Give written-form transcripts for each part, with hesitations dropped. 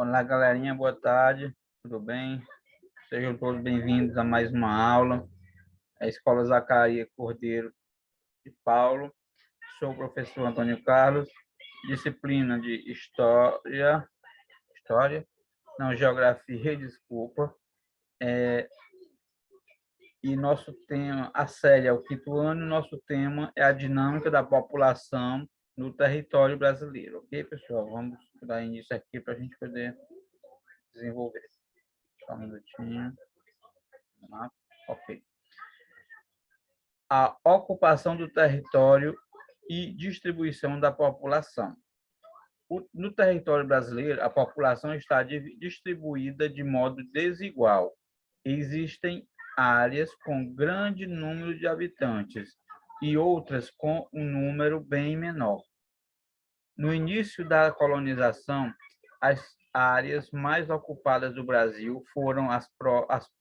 Olá, galerinha, boa tarde, tudo bem? Sejam todos bem-vindos a mais uma aula. É a Escola Zacarias Cordeiro de Paulo. Sou o professor Antônio Carlos, disciplina de Geografia, desculpa. E nosso tema, a série é o quinto ano, e nosso tema é a dinâmica da população no território brasileiro, ok, pessoal? Vamos dar início aqui para a gente poder desenvolver. Só um minutinho. Ok. A ocupação do território e distribuição da população. No território brasileiro, a população está distribuída de modo desigual. Existem áreas com grande número de habitantes e outras com um número bem menor. No início da colonização, as áreas mais ocupadas do Brasil foram as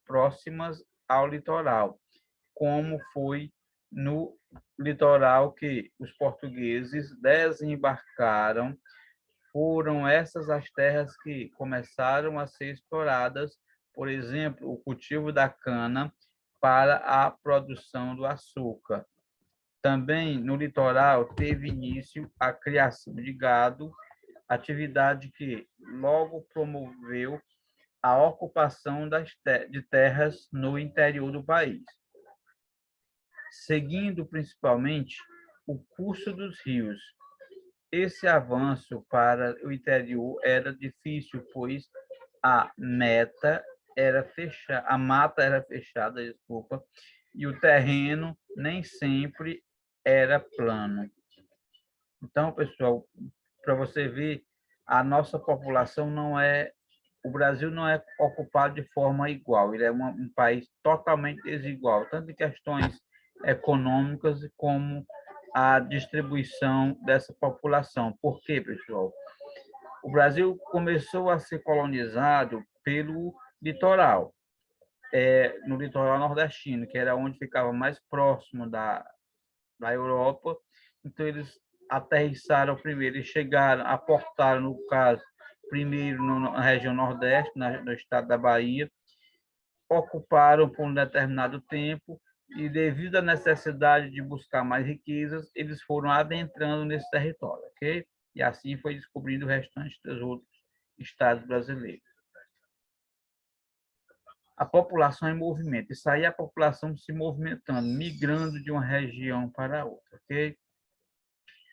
próximas ao litoral, como foi no litoral que os portugueses desembarcaram. Foram essas as terras que começaram a ser exploradas, por exemplo, o cultivo da cana para a produção do açúcar. Também no litoral teve início a criação de gado, atividade que logo promoveu a ocupação de terras no interior do país, seguindo principalmente o curso dos rios. Esse avanço para o interior era difícil, pois a mata era fechada, desculpa, e o terreno nem sempre era plano. Então, pessoal, para você ver, a nossa população o Brasil não é ocupado de forma igual, ele é um país totalmente desigual, tanto em questões econômicas como a distribuição dessa população. Por quê, pessoal? O Brasil começou a ser colonizado pelo litoral, no litoral nordestino, que era onde ficava mais próximo da Europa. Então, eles aterrissaram primeiro e chegaram, aportaram, no caso, primeiro na região nordeste, no estado da Bahia, ocuparam por um determinado tempo e, devido à necessidade de buscar mais riquezas, eles foram adentrando nesse território, ok? E assim foi descobrindo o restante dos outros estados brasileiros. A população em movimento. Isso aí é a população se movimentando, migrando de uma região para outra, ok?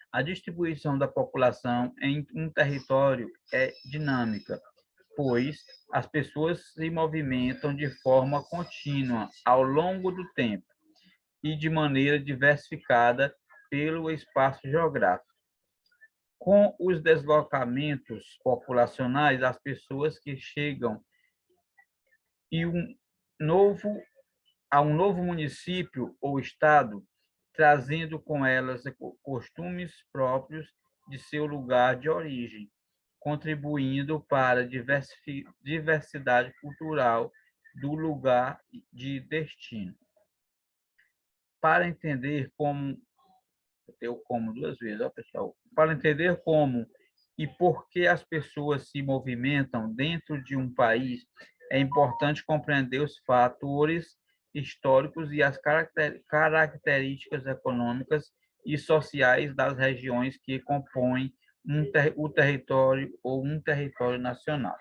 A distribuição da população em um território é dinâmica, pois as pessoas se movimentam de forma contínua ao longo do tempo e de maneira diversificada pelo espaço geográfico. Com os deslocamentos populacionais, as pessoas que chegam e a um novo município ou estado, trazendo com elas costumes próprios de seu lugar de origem, contribuindo para a diversidade cultural do lugar de destino. Para entender como, eu como duas vezes, ó, pessoal, para entender como e por que as pessoas se movimentam dentro de um país, é importante compreender os fatores históricos e as características econômicas e sociais das regiões que compõem o território ou um território nacional.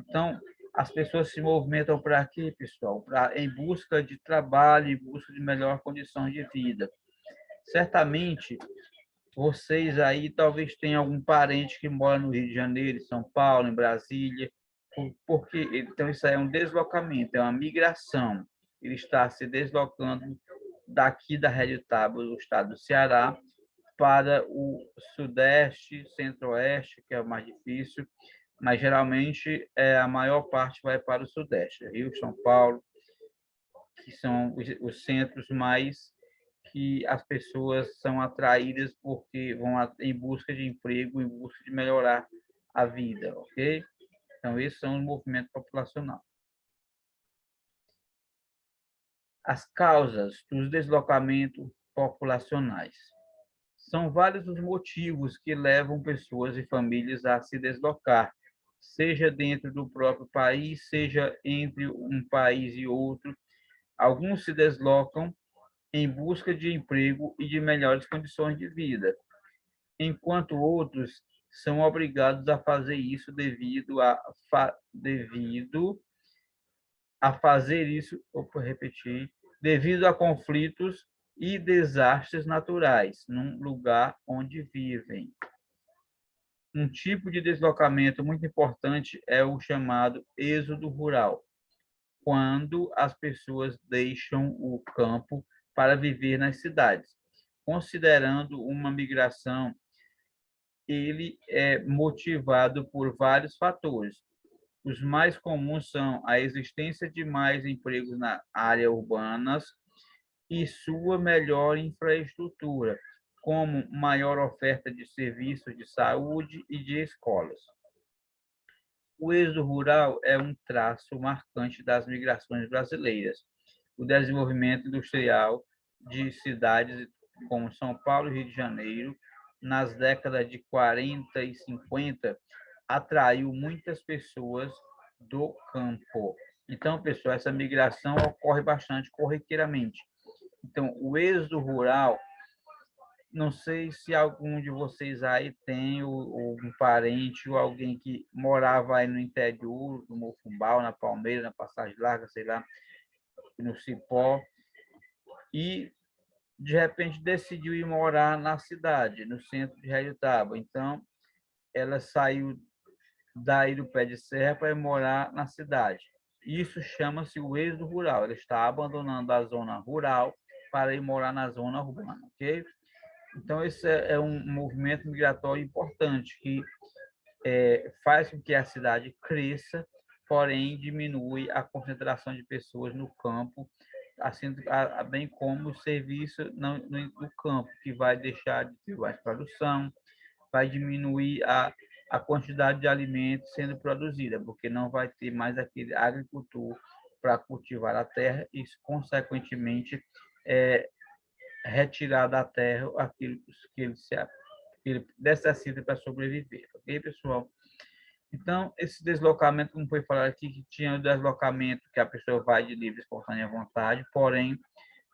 Então, as pessoas se movimentam para aqui, pessoal, em busca de trabalho, em busca de melhor condição de vida. Certamente, vocês aí talvez tenham algum parente que mora no Rio de Janeiro, em São Paulo, em Brasília, porque então isso aí é um deslocamento, é uma migração. Ele está se deslocando daqui da Rede Tábua, do estado do Ceará, para o Sudeste, Centro-Oeste, que é o mais difícil, mas geralmente a maior parte vai para o Sudeste, Rio, São Paulo, que são os centros mais que as pessoas são atraídas porque vão em busca de emprego, em busca de melhorar a vida, ok? Então, esses são os movimentos populacionais. As causas dos deslocamentos populacionais. São vários os motivos que levam pessoas e famílias a se deslocar, seja dentro do próprio país, seja entre um país e outro. Alguns se deslocam em busca de emprego e de melhores condições de vida, enquanto outros são obrigados a fazer isso devido a conflitos e desastres naturais num lugar onde vivem. Um tipo de deslocamento muito importante é o chamado êxodo rural, quando as pessoas deixam o campo para viver nas cidades. Considerando uma migração, ele é motivado por vários fatores. Os mais comuns são a existência de mais empregos na área urbanas e sua melhor infraestrutura, como maior oferta de serviços de saúde e de escolas. O êxodo rural é um traço marcante das migrações brasileiras. O desenvolvimento industrial de cidades como São Paulo e Rio de Janeiro, nas décadas de 40 e 50, atraiu muitas pessoas do campo. Então, pessoal, essa migração ocorre bastante corriqueiramente. Então, o êxodo rural, não sei se algum de vocês aí tem um parente ou alguém que morava aí no interior, no Mofumbal, na Palmeira, na Passagem Larga, sei lá, no Cipó, e de repente decidiu ir morar na cidade, no centro de Reiutaba. Então, ela saiu daí do pé de serra para ir morar na cidade. Isso chama-se o êxodo rural. Ela está abandonando a zona rural para ir morar na zona urbana, ok? Então, esse é um movimento migratório importante que faz com que a cidade cresça, porém diminui a concentração de pessoas no campo, assim, bem como o serviço no campo, que vai deixar de ter mais produção, vai diminuir a quantidade de alimentos sendo produzida, porque não vai ter mais aquele agricultor para cultivar a terra e, consequentemente, retirar da terra aquilo que ele necessita para sobreviver. Ok, pessoal? Então, esse deslocamento, como foi falado aqui, que tinha o deslocamento que a pessoa vai de livre, espontânea vontade, porém,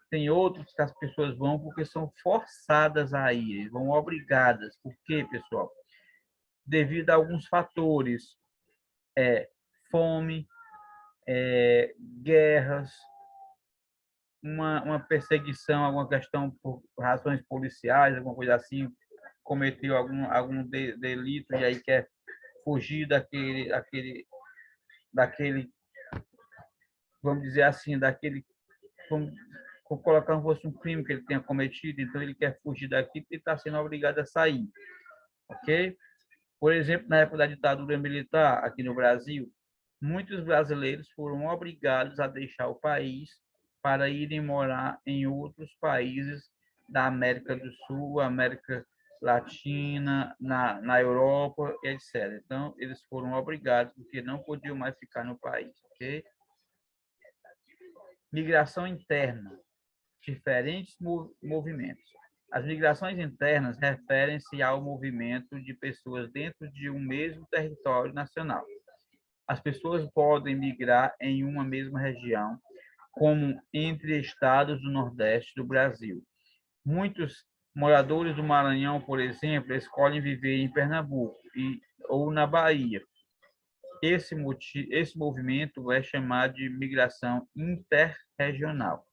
tem outros que as pessoas vão porque são forçadas a ir, vão obrigadas. Por quê, pessoal? Devido a alguns fatores, fome, guerras, uma perseguição, alguma questão por razões policiais, alguma coisa assim, cometeu algum delito e aí quer fugir daquele, vamos dizer assim, vamos colocar como fosse um crime que ele tenha cometido, então ele quer fugir daqui e está sendo obrigado a sair, ok? Por exemplo, na época da ditadura militar aqui no Brasil, muitos brasileiros foram obrigados a deixar o país para irem morar em outros países da América do Sul, América Latina, na Europa, etc. Então, eles foram obrigados, porque não podiam mais ficar no país, ok? Migração interna, diferentes movimentos. As migrações internas referem-se ao movimento de pessoas dentro de um mesmo território nacional. As pessoas podem migrar em uma mesma região, como entre estados do Nordeste do Brasil. Muitos moradores do Maranhão, por exemplo, escolhem viver em Pernambuco ou na Bahia. Esse movimento é chamado de migração interregional.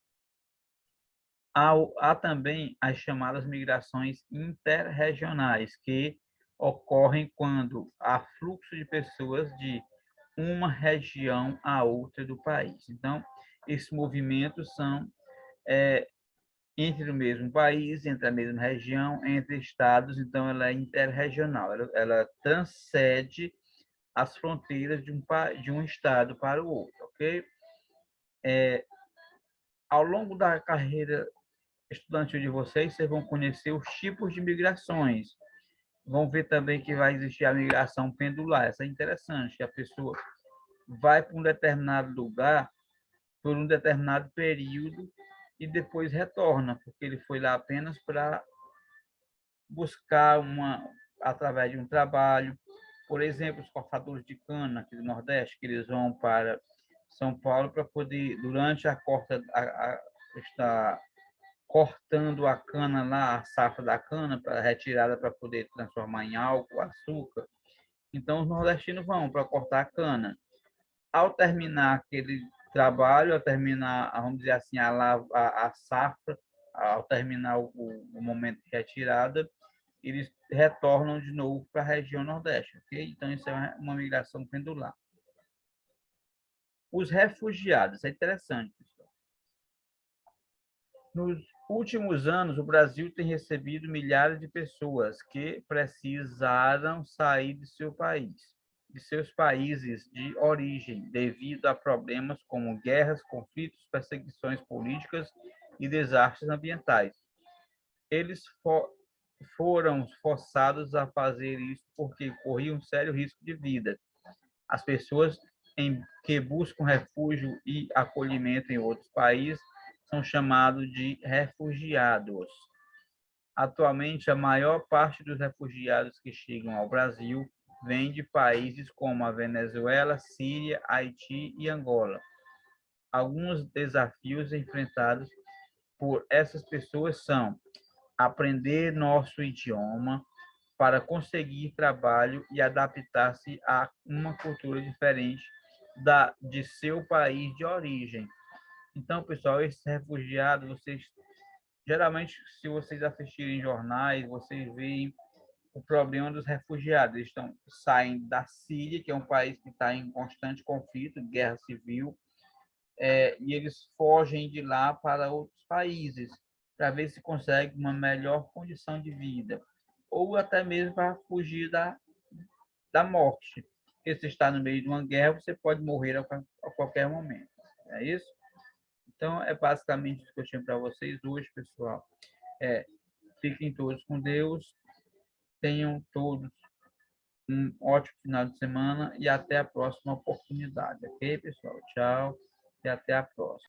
Há também as chamadas migrações interregionais, que ocorrem quando há fluxo de pessoas de uma região a outra do país. Então, esses movimentos são entre o mesmo país, entre a mesma região, entre estados, então ela é interregional, ela transcende as fronteiras de um estado para o outro, ok? Ao longo da carreira estudantil de vocês, vocês vão conhecer os tipos de migrações. Vão ver também que vai existir a migração pendular. Essa é interessante. A pessoa vai para um determinado lugar por um determinado período e depois retorna, porque ele foi lá apenas para buscar através de um trabalho, por exemplo, os cortadores de cana aqui do Nordeste, que eles vão para São Paulo para poder, durante a corta, está cortando a cana lá, a safra da cana, para retirada para poder transformar em álcool, açúcar. Então, os nordestinos vão para cortar a cana. Ao terminar aquele trabalho, ao terminar, vamos dizer assim, a safra, ao terminar o momento de retirada, eles retornam de novo para a região Nordeste, ok? Então, isso é uma migração pendular. Os refugiados, é interessante, pessoal. Nos últimos anos, o Brasil tem recebido milhares de pessoas que precisaram sair de seu país, de seus países de origem, devido a problemas como guerras, conflitos, perseguições políticas e desastres ambientais. Eles foram forçados a fazer isso porque corriam um sério risco de vida. As pessoas que buscam refúgio e acolhimento em outros países são chamados de refugiados. Atualmente, a maior parte dos refugiados que chegam ao Brasil vem de países como a Venezuela, Síria, Haiti e Angola. Alguns desafios enfrentados por essas pessoas são aprender nosso idioma para conseguir trabalho e adaptar-se a uma cultura diferente de seu país de origem. Então, pessoal, esses refugiados, vocês geralmente, se vocês assistirem jornais, vocês veem o problema dos refugiados. Eles saem da Síria, que é um país que está em constante conflito, guerra civil, e eles fogem de lá para outros países para ver se consegue uma melhor condição de vida, ou até mesmo para fugir da morte. Porque se está no meio de uma guerra, você pode morrer a qualquer momento. É isso? Então, é basicamente isso que eu tinha para vocês hoje, pessoal. Fiquem todos com Deus, tenham todos um ótimo final de semana e até a próxima oportunidade, ok, pessoal? Tchau e até a próxima.